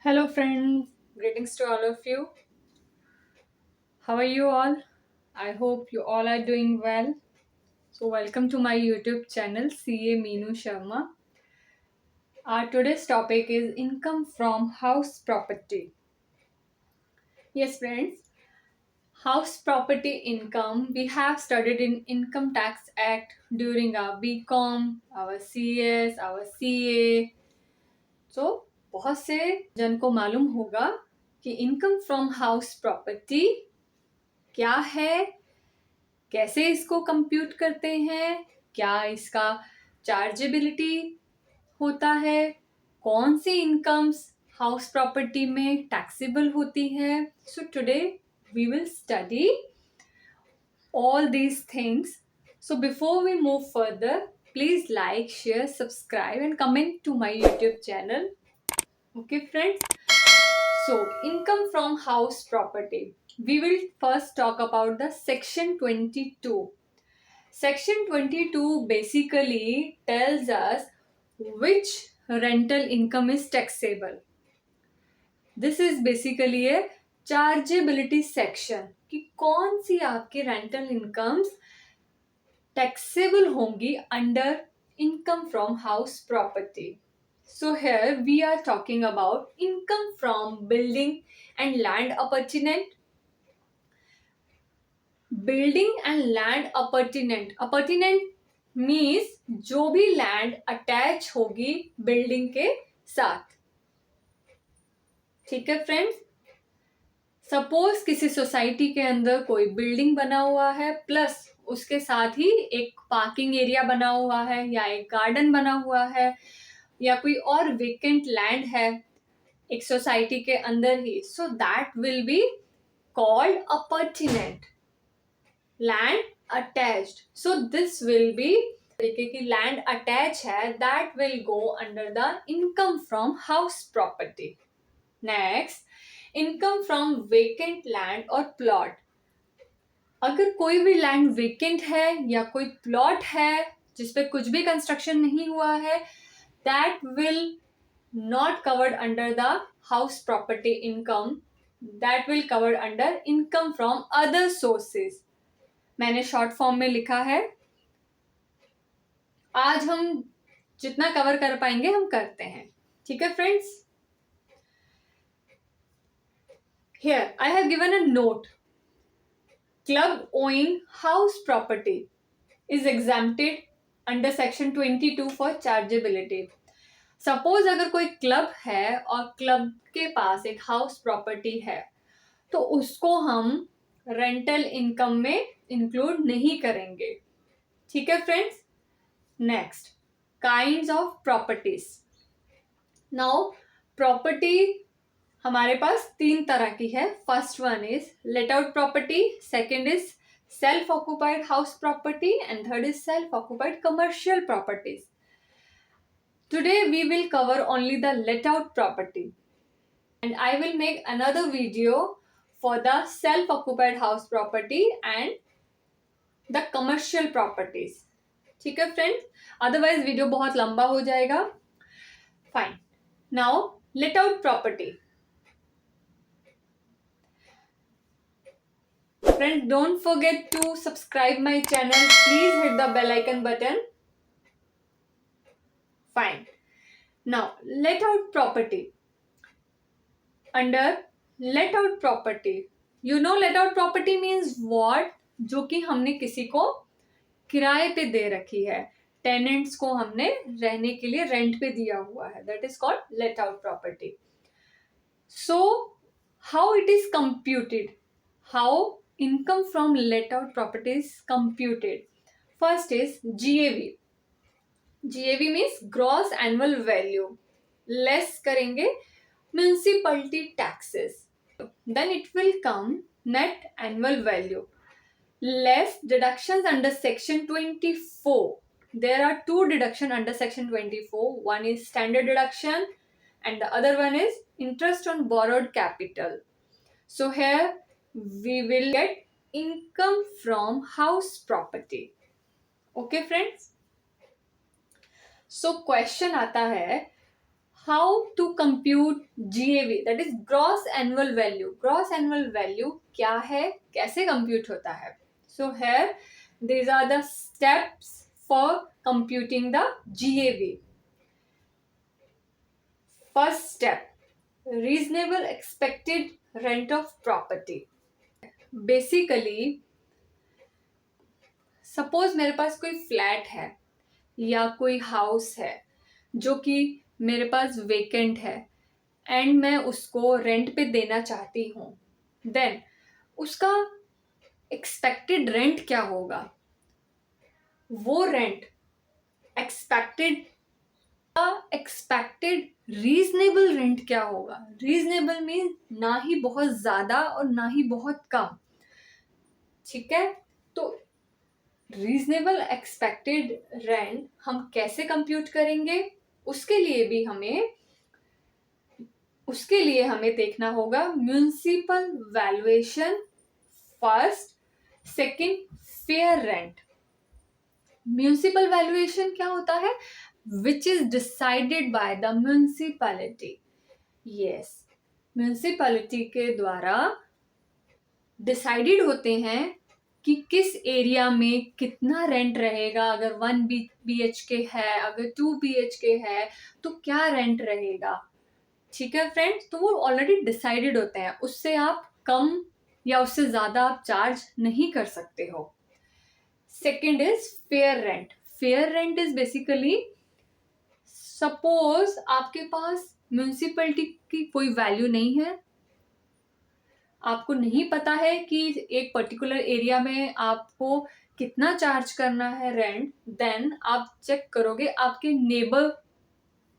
Hello, friends. Greetings to all of you. How are you all? I hope you all are doing well. So, welcome to my YouTube channel, CA Meenu Sharma. Our today's topic is income from house property. Yes, friends, house property income we have studied in Income Tax Act during our BCom, our CS, our CA. So, बहुत से जन को मालूम होगा कि income from house property क्या है, कैसे इसको कंप्यूट करते हैं, क्या इसका चार्जेबिलिटी होता है, कौन सी इनकम्स हाउस प्रॉपर्टी में टैक्सेबल होती है. So today we will study all these things. So before we move further, please like, share, subscribe and comment to my YouTube channel. Okay, friends. So, income from house property. We will first talk about the section 22. Section 22 basically tells us which rental income is taxable. This is basically a chargeability section कि कौन सी आपकी rental incomes taxable होंगी under income from house property. So here we are talking about income from building and land appurtenant. Building and land appurtenant. Appurtenant means जो भी land attach होगी building के साथ. ठीक है फ्रेंड्स. सपोज किसी society के अंदर कोई बिल्डिंग बना हुआ है प्लस उसके साथ ही एक पार्किंग एरिया बना हुआ है या एक गार्डन बना हुआ है या कोई और वेकेंट लैंड है एक सोसाइटी के अंदर ही. So that will be called appurtenant land attached. So this will be तरीके की लैंड अटैच है that will go under the income from house property. Next, income from vacant land और plot. अगर कोई भी लैंड वेकेंट है या कोई प्लॉट है जिसपे कुछ भी कंस्ट्रक्शन नहीं हुआ है, that will not covered under the house property income. That will covered under income from other sources. मैंने शॉर्ट फॉर्म में लिखा है. आज हम जितना कवर कर पाएंगे हम करते हैं. ठीक है friends. Here I have given a note. Club owning house property is exempted under section 22 for chargeability. Suppose अगर कोई क्लब है और क्लब के पास एक हाउस प्रॉपर्टी है तो उसको हम रेंटल इनकम में इंक्लूड नहीं करेंगे. ठीक है friends. Next, kinds of properties. Now property हमारे पास तीन तरह की है. First one is let out property, second is self occupied house property and third is self occupied commercial properties. Today we will cover only the let out property and I will make another video for the self occupied house property and the commercial properties. ठीक है friends. Otherwise video बहुत लंबा हो जाएगा. Fine. Now let out property. Friends, don't forget to subscribe my channel. Please hit the bell icon button. Fine. Now let out property. Under let out property, you know let out property means what? जो कि हमने किसी को किराए पे दे रखी है, tenants को हमने रहने के लिए रेंट पे दिया हुआ है, that is called let out property. So how it is computed, how income from let out property is computed. First is GAV. GAV means gross annual value. Less करेंगे municipality taxes, then it will come net annual value less deductions under section 24. There are two deduction under section 24. One is standard deduction and the other one is interest on borrowed capital. So here we will get income from house property. Okay friends. So question आता है, how to compute GAV, that is gross annual value. Gross annual value क्या है, कैसे compute होता है? So here these are the steps for computing the GAV. First step, reasonable expected rent of property. Basically, suppose मेरे पास कोई flat है या कोई हाउस है जो कि मेरे पास वेकेंट है एंड मैं उसको रेंट पे देना चाहती हूँ, देन उसका एक्सपेक्टेड रेंट क्या होगा? वो रेंट एक्सपेक्टेड रीजनेबल रेंट क्या होगा? रीजनेबल मीन ना ही बहुत ज्यादा और ना ही बहुत कम. ठीक है, तो रीजनेबल एक्सपेक्टेड रेंट हम कैसे कंप्यूट करेंगे? उसके लिए हमें देखना होगा municipal valuation first, second fair rent. Municipal valuation क्या होता है? Which is decided by the municipality. Yes, municipality के द्वारा डिसाइडेड होते हैं कि किस एरिया में कितना रेंट रहेगा. अगर 1 BHK है, अगर 2 BHK है तो क्या रेंट रहेगा. ठीक है फ्रेंड्स, तो वो ऑलरेडी डिसाइडेड होते हैं, उससे आप कम या उससे ज्यादा आप चार्ज नहीं कर सकते हो. Second is fair rent. Fair rent is basically, suppose आपके पास म्युनिसिपैलिटी की कोई वैल्यू नहीं है, आपको नहीं पता है कि एक पर्टिकुलर एरिया में आपको कितना चार्ज करना है रेंट, देन आप चेक करोगे आपके नेबर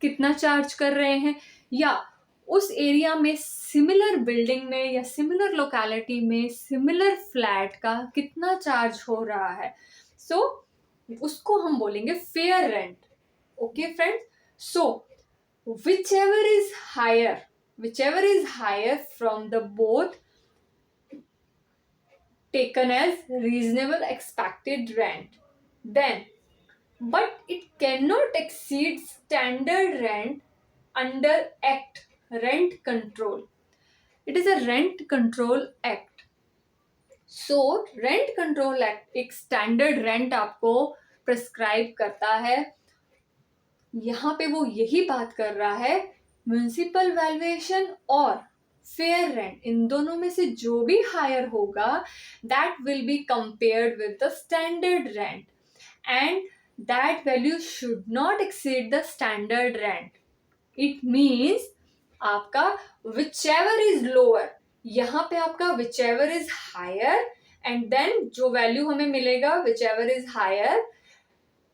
कितना चार्ज कर रहे हैं, या उस एरिया में सिमिलर बिल्डिंग में या सिमिलर लोकेलिटी में सिमिलर फ्लैट का कितना चार्ज हो रहा है. सो उसको हम बोलेंगे fair rent. Okay friends, so whichever is higher from the both taken as reasonable expected rent, then but it cannot exceed standard rent under act rent control. It is a rent control act. So rent control act एक standard rent आपको prescribe करता है. यहाँ पे वो यही बात कर रहा है, म्युनिसिपल वैल्यूएशन और फेयर रेंट, इन दोनों में से जो भी हायर होगा that will be compared with the standard rent and that value should not exceed the standard rent. It means आपका whichever इज लोअर, यहाँ पे आपका whichever is higher and then जो वैल्यू हमें मिलेगा whichever इज हायर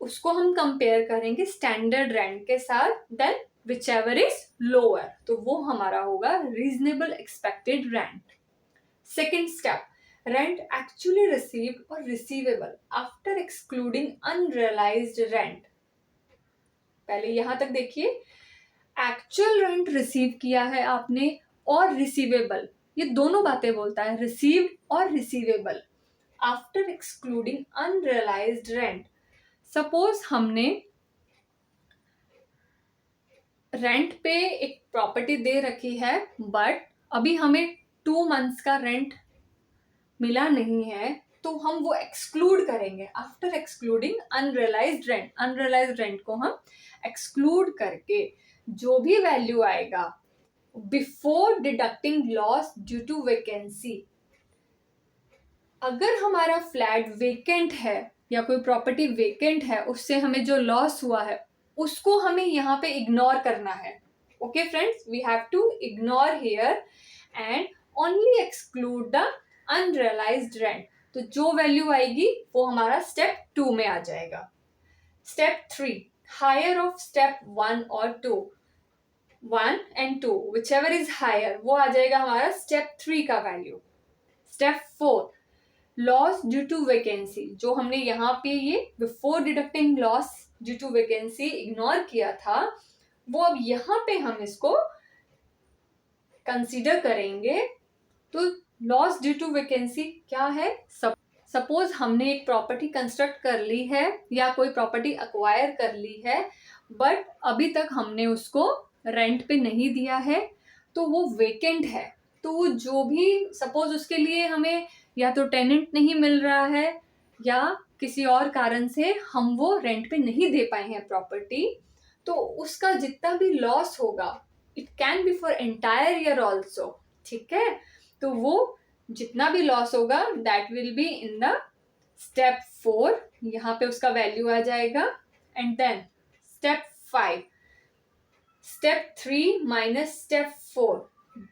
उसको हम कंपेयर करेंगे स्टैंडर्ड रेंट के साथ, देन whichever इज लोअर, तो वो हमारा होगा reasonable expected rent. Second step, rent actually received और receivable after excluding unrealised rent. पहले यहां तक देखिए, एक्चुअल रेंट रिसीव किया है आपने और रिसीवेबल, ये दोनों बातें बोलता है, रिसीव्ड और receivable after excluding unrealised rent. Suppose हमने रेंट पे एक प्रॉपर्टी दे रखी है बट अभी हमें 2 months का रेंट मिला नहीं है, तो हम वो एक्सक्लूड करेंगे after excluding unrealised rent. Unrealised rent को हम एक्सक्लूड करके जो भी वैल्यू आएगा before deducting loss due to vacancy. अगर हमारा फ्लैट वेकेंट है या कोई प्रॉपर्टी वेकेंट है, उससे हमें जो लॉस हुआ है उसको हमें यहाँ पे इग्नोर करना है. Okay friends, we have to ignore here and only exclude the unrealised rent. तो जो वैल्यू आएगी वो हमारा स्टेप 2 में आ जाएगा. स्टेप 3, हायर ऑफ स्टेप 1 और 2, 1 and 2 whichever is higher, वो आ जाएगा हमारा स्टेप 3 का value. Step 4, loss due to vacancy, जो हमने यहाँ पे ये before deducting loss due to vacancy ignore किया था, वो अब यहाँ पे हम इसको कंसीडर करेंगे. तो लॉस ड्यू टू वैकेंसी क्या है? सपोज हमने एक प्रॉपर्टी कंस्ट्रक्ट कर ली है या कोई प्रॉपर्टी अक्वायर कर ली है बट अभी तक हमने उसको रेंट पे नहीं दिया है तो वो वेकेंट है, तो जो भी सपोज उसके लिए हमें या तो टेनेंट नहीं मिल रहा है या किसी और कारण से हम वो रेंट पे नहीं दे पाए हैं प्रॉपर्टी, तो उसका जितना भी लॉस होगा, it can be for entire year also, ठीक है, तो वो जितना भी लॉस होगा that will be in the step 4, यहाँ पे उसका वैल्यू आ जाएगा। And then step 5, step 3 minus step 4,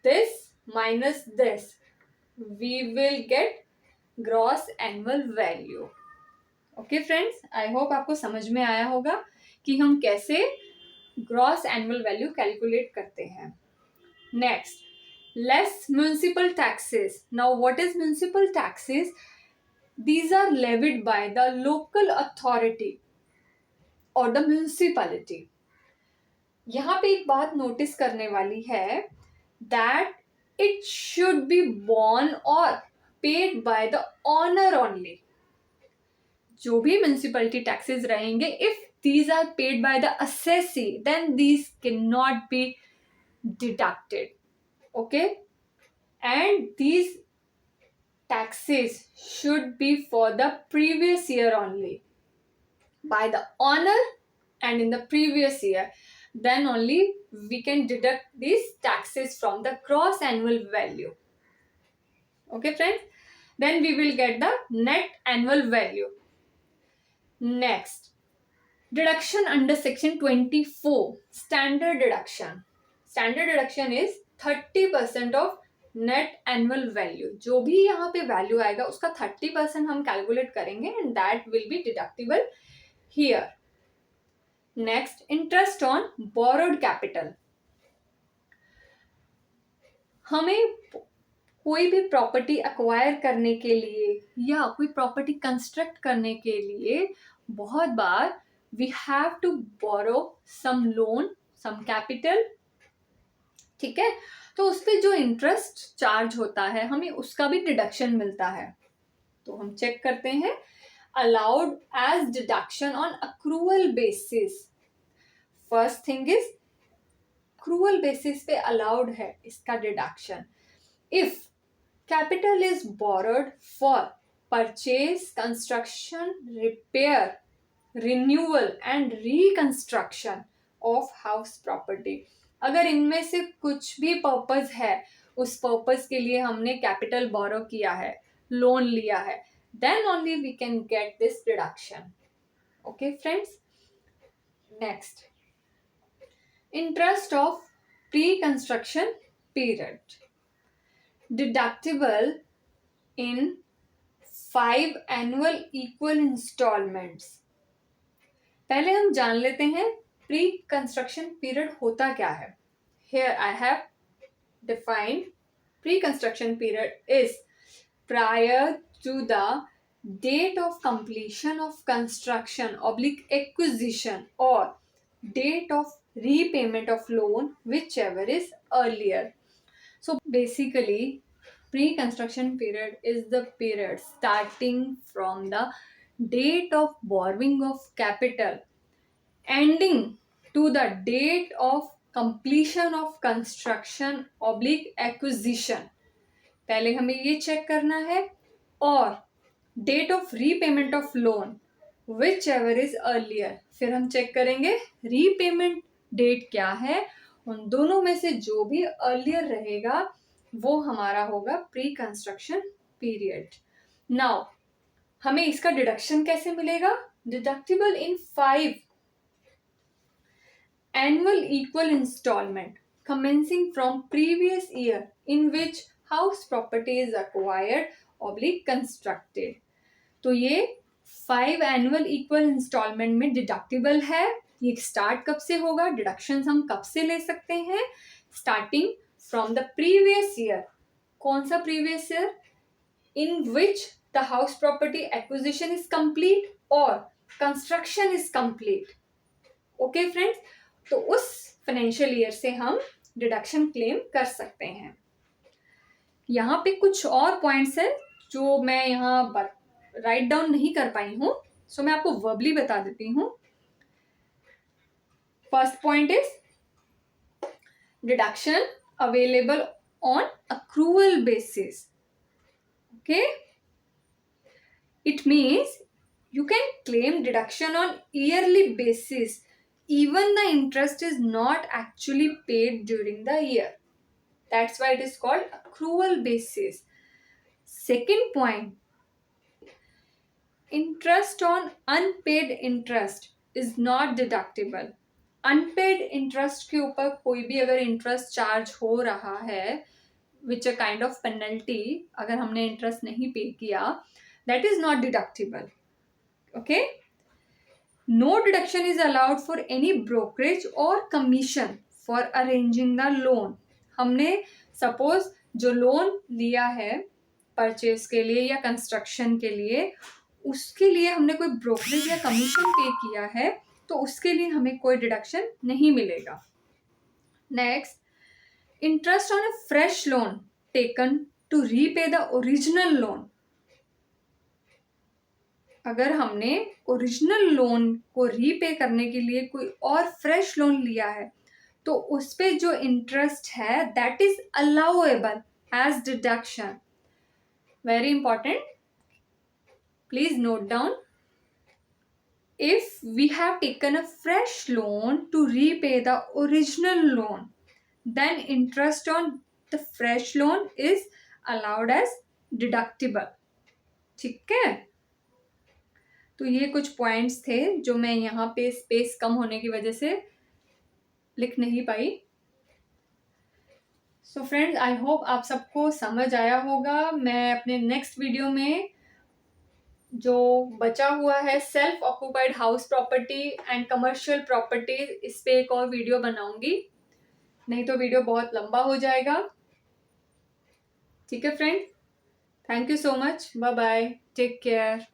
this minus this, we will get gross annual value। Okay friends, I hope आपको समझ में आया होगा कि हम कैसे ग्रॉस एनुअल वैल्यू कैलकुलेट करते हैं। Next, less municipal taxes. Now what is municipal taxes? These are levied by the local authority or the municipality। यहाँ पे एक बात नोटिस करने वाली है, that it should be borne or paid by the owner only। जो भी municipality taxes रहेंगे, if these are paid by the assessee, then these cannot be deducted, okay, and these taxes should be for the previous year only by the owner and in the previous year, then only we can deduct these taxes from the gross annual value। Okay friends, then we will get the net annual value। Next, deduction under section 24, standard deduction। standard deduction is 30% of net annual value। जो भी यहाँ पे value आएगा उसका 30% हम calculate करेंगे and that will B deductible here. Next, interest on borrowed capital. हमें कोई भी प्रॉपर्टी एक्वायर करने के लिए या कोई प्रॉपर्टी कंस्ट्रक्ट करने के लिए बहुत बार we have to borrow some loan, some capital, ठीक है, तो उस पर जो इंटरेस्ट चार्ज होता है हमें उसका भी डिडक्शन मिलता है। तो हम चेक करते हैं, allowed as deduction on accrual basis. First thing is accrual basis पे अलाउड है इसका deduction. If capital is borrowed for purchase, construction, repair, renewal and reconstruction of house property, अगर इनमें से कुछ भी पर्पस है, उस पर्पस के लिए हमने कैपिटल बोरो किया है, लोन लिया है, then only we can get this deduction। okay friends, next, interest of pre-construction period, deductible in 5 annual equal installments। पहले हम जान लेते हैं प्री कंस्ट्रक्शन पीरियड होता क्या है। Here I have defined pre-construction period is prior to the date of completion of construction / acquisition or date of repayment of loan, whichever is earlier। So basically pre-construction period is the period starting from the date of borrowing of capital ending to the date of completion of construction / acquisition। पहले हमें ये check करना है, और date of repayment of loan whichever is earlier, फिर हम check करेंगे repayment date क्या है, उन दोनों में से जो भी अर्लियर रहेगा वो हमारा होगा प्री कंस्ट्रक्शन पीरियड। नाउ हमें इसका डिडक्शन कैसे मिलेगा? Deductible in 5 annual equal installment commencing from previous year in which house property is acquired / constructed। तो ये 5 annual equal installment में डिडक्टिबल है। ये स्टार्ट कब से होगा, डिडक्शन हम कब से ले सकते हैं? Starting from the previous year. कौन सा previous year? In which the house property acquisition is complete और construction is complete. Okay friends, तो उस फाइनेंशियल ईयर से हम डिडक्शन क्लेम कर सकते हैं। यहाँ पे कुछ और पॉइंट्स हैं जो मैं यहाँ राइट डाउन नहीं कर पाई हूँ, सो मैं आपको वर्बली बता देती हूँ। First point is deduction available on accrual basis. Okay, it means you can claim deduction on yearly basis even the interest is not actually paid during the year. That's why it is called accrual basis. Second point, interest on unpaid interest is not deductible. Unpaid interest के ऊपर कोई भी अगर interest charge हो रहा है which a kind of penalty, अगर हमने इंटरेस्ट नहीं पे किया, that is not deductible. Okay, no deduction is allowed for any brokerage और commission for arranging the loan. हमने सपोज जो लोन लिया है परचेज के लिए या कंस्ट्रक्शन के लिए, उसके लिए हमने कोई ब्रोकरेज या कमीशन पे किया है तो उसके लिए हमें कोई डिडक्शन नहीं मिलेगा. Next, interest on a fresh loan taken to repay the original loan. अगर हमने ओरिजिनल लोन को रीपे करने के लिए कोई और फ्रेश लोन लिया है तो उस पे जो इंटरेस्ट है that is allowable as deduction. Very important, please note down. If we have taken a fresh loan to repay the original loan, then interest on the fresh loan is allowed as deductible. ठीक है, तो ये कुछ points थे जो मैं यहाँ पे स्पेस कम होने की वजह से लिख नहीं पाई. सो फ्रेंड्स, आई होप आप सबको समझ आया होगा. मैं अपने नेक्स्ट वीडियो में जो बचा हुआ है self occupied house property and commercial property, इस पे एक और वीडियो बनाऊंगी, नहीं तो वीडियो बहुत लंबा हो जाएगा. ठीक है friend, thank you so much, bye bye, take care.